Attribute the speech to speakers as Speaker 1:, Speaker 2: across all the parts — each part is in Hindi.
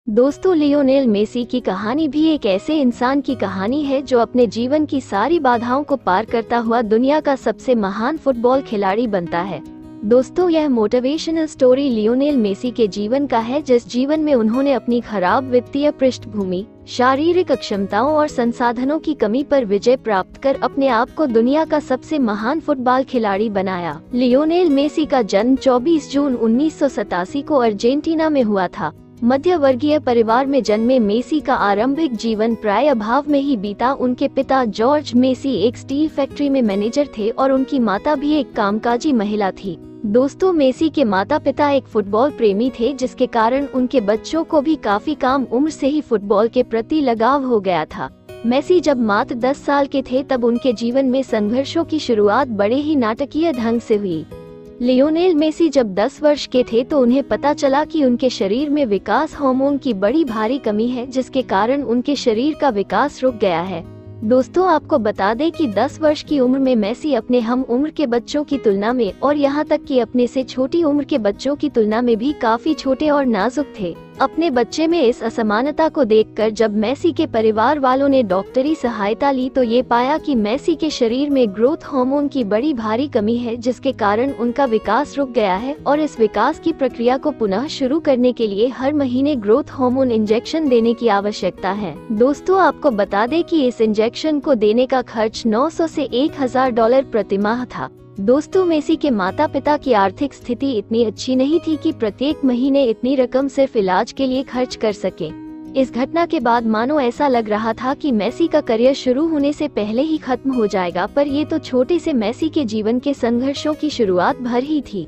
Speaker 1: दोस्तों, लियोनेल मेसी की कहानी भी एक ऐसे इंसान की कहानी है जो अपने जीवन की सारी बाधाओं को पार करता हुआ दुनिया का सबसे महान फुटबॉल खिलाड़ी बनता है। दोस्तों, यह मोटिवेशनल स्टोरी लियोनेल मेसी के जीवन का है, जिस जीवन में उन्होंने अपनी खराब वित्तीय पृष्ठभूमि, शारीरिक अक्षमताओं और संसाधनों की कमी पर विजय प्राप्त कर अपने आप को दुनिया का सबसे महान फुटबॉल खिलाड़ी बनाया। लियोनेल मेसी का जन्म 24 जून 1987 को अर्जेंटीना में हुआ था। मध्य वर्गीय परिवार में जन्मे मेसी का आरंभिक जीवन प्राय अभाव में ही बीता। उनके पिता जॉर्ज मेसी एक स्टील फैक्ट्री में मैनेजर थे और उनकी माता भी एक कामकाजी महिला थी। दोस्तों, मेसी के माता पिता एक फुटबॉल प्रेमी थे, जिसके कारण उनके बच्चों को भी काफी कम उम्र से ही फुटबॉल के प्रति लगाव हो गया था। मेसी जब मात्र 10 साल के थे तब उनके जीवन में संघर्षों की शुरुआत बड़े ही नाटकीय ढंग से हुई। लियोनेल मेसी जब 10 वर्ष के थे तो उन्हें पता चला कि उनके शरीर में विकास हार्मोन की बड़ी भारी कमी है, जिसके कारण उनके शरीर का विकास रुक गया है। दोस्तों, आपको बता दें कि 10 वर्ष की उम्र में मेसी अपने हम उम्र के बच्चों की तुलना में और यहाँ तक कि अपने से छोटी उम्र के बच्चों की तुलना में भी काफी छोटे और नाजुक थे। अपने बच्चे में इस असमानता को देखकर जब मेसी के परिवार वालों ने डॉक्टरी सहायता ली तो ये पाया कि मेसी के शरीर में ग्रोथ हार्मोन की बड़ी भारी कमी है, जिसके कारण उनका विकास रुक गया है और इस विकास की प्रक्रिया को पुनः शुरू करने के लिए हर महीने ग्रोथ हार्मोन इंजेक्शन देने की आवश्यकता है। दोस्तों, आपको बता दें कि इस इंजेक्शन को देने का खर्च 900 से $1000 प्रति माह था। दोस्तों, मेसी के माता पिता की आर्थिक स्थिति इतनी अच्छी नहीं थी कि प्रत्येक महीने इतनी रकम सिर्फ इलाज के लिए खर्च कर सके। इस घटना के बाद मानो ऐसा लग रहा था कि मेसी का करियर शुरू होने से पहले ही खत्म हो जाएगा, पर ये तो छोटे से मेसी के जीवन के संघर्षों की शुरुआत भर ही थी।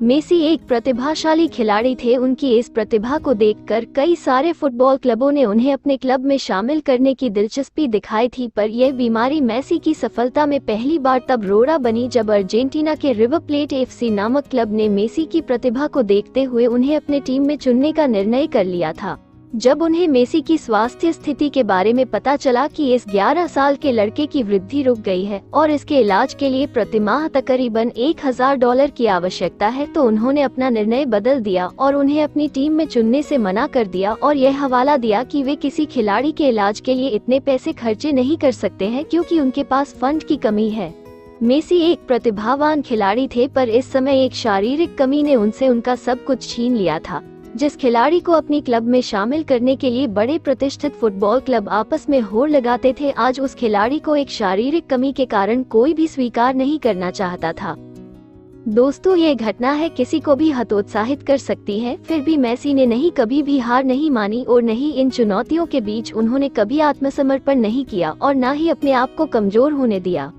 Speaker 1: मेसी एक प्रतिभाशाली खिलाड़ी थे। उनकी इस प्रतिभा को देखकर कई सारे फुटबॉल क्लबों ने उन्हें अपने क्लब में शामिल करने की दिलचस्पी दिखाई थी, पर यह बीमारी मेसी की सफलता में पहली बार तब रोड़ा बनी जब अर्जेंटीना के रिवर प्लेट एफसी नामक क्लब ने मेसी की प्रतिभा को देखते हुए उन्हें अपने टीम में चुनने का निर्णय कर लिया था। जब उन्हें मेसी की स्वास्थ्य स्थिति के बारे में पता चला कि इस 11 साल के लड़के की वृद्धि रुक गई है और इसके इलाज के लिए प्रति माह तकरीबन $1000 की आवश्यकता है, तो उन्होंने अपना निर्णय बदल दिया और उन्हें अपनी टीम में चुनने से मना कर दिया और यह हवाला दिया कि वे किसी खिलाड़ी के इलाज के लिए इतने पैसे खर्चे नहीं कर सकते हैं क्योंकि उनके पास फंड की कमी है। मेसी एक प्रतिभावान खिलाड़ी थे, पर इस समय एक शारीरिक कमी ने उनसे उनका सब कुछ छीन लिया था। जिस खिलाड़ी को अपनी क्लब में शामिल करने के लिए बड़े प्रतिष्ठित फुटबॉल क्लब आपस में होड़ लगाते थे, आज उस खिलाड़ी को एक शारीरिक कमी के कारण कोई भी स्वीकार नहीं करना चाहता था। दोस्तों, ये घटना है किसी को भी हतोत्साहित कर सकती है, फिर भी मेसी ने कभी भी हार नहीं मानी और न ही इन चुनौतियों के बीच उन्होंने कभी आत्मसमर्पण नहीं किया और न ही अपने आप को कमजोर होने दिया।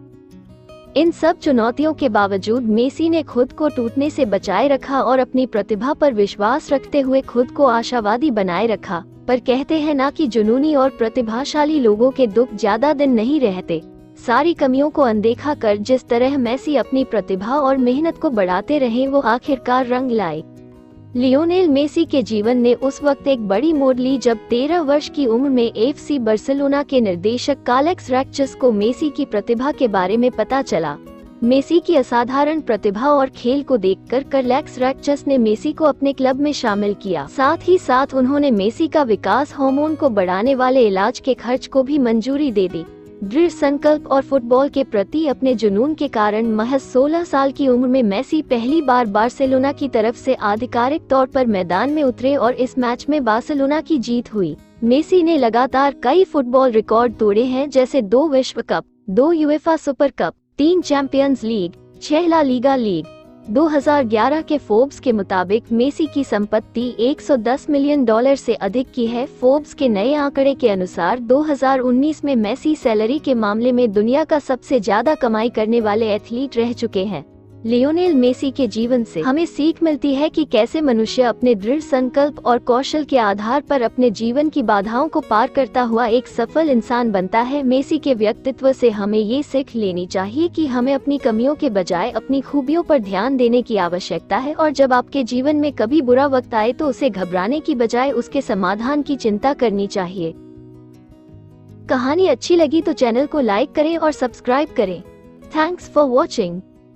Speaker 1: इन सब चुनौतियों के बावजूद मेसी ने खुद को टूटने से बचाए रखा और अपनी प्रतिभा पर विश्वास रखते हुए खुद को आशावादी बनाए रखा। पर कहते हैं ना कि जुनूनी और प्रतिभाशाली लोगों के दुख ज्यादा दिन नहीं रहते। सारी कमियों को अनदेखा कर जिस तरह मेसी अपनी प्रतिभा और मेहनत को बढ़ाते रहे, वो आखिरकार रंग लाए। लियोनेल मेसी के जीवन ने उस वक्त एक बड़ी मोड़ ली जब 13 वर्ष की उम्र में एफसी बार्सिलोना के निर्देशक एलेक्स रैक्चस को मेसी की प्रतिभा के बारे में पता चला। मेसी की असाधारण प्रतिभा और खेल को देखकर एलेक्स रैक्चस ने मेसी को अपने क्लब में शामिल किया। साथ ही साथ उन्होंने मेसी का विकास हार्मोन को बढ़ाने वाले इलाज के खर्च को भी मंजूरी दे दी। दृढ़ संकल्प और फुटबॉल के प्रति अपने जुनून के कारण महज 16 साल की उम्र में मेसी पहली बार बार्सिलोना की तरफ से आधिकारिक तौर पर मैदान में उतरे और इस मैच में बार्सिलोना की जीत हुई। मेसी ने लगातार कई फुटबॉल रिकॉर्ड तोड़े हैं, जैसे 2 विश्व cup, 2 UEFA super cup, 3 champions league, 6 La Liga league. 2011 के फोर्ब्स के मुताबिक मेसी की संपत्ति $110 मिलियन से अधिक की है। फोर्ब्स के नए आंकड़े के अनुसार 2019 में मेसी सैलरी के मामले में दुनिया का सबसे ज्यादा कमाई करने वाले एथलीट रह चुके हैं। लियोनेल मेसी के जीवन से हमें सीख मिलती है कि कैसे मनुष्य अपने दृढ़ संकल्प और कौशल के आधार पर अपने जीवन की बाधाओं को पार करता हुआ एक सफल इंसान बनता है। मेसी के व्यक्तित्व से हमें ये सीख लेनी चाहिए कि हमें अपनी कमियों के बजाय अपनी खूबियों पर ध्यान देने की आवश्यकता है और जब आपके जीवन में कभी बुरा वक्त आए तो उसे घबराने की बजाय उसके समाधान की चिंता करनी चाहिए। कहानी अच्छी लगी तो चैनल को लाइक करें और सब्सक्राइब करें। Thanks for watching.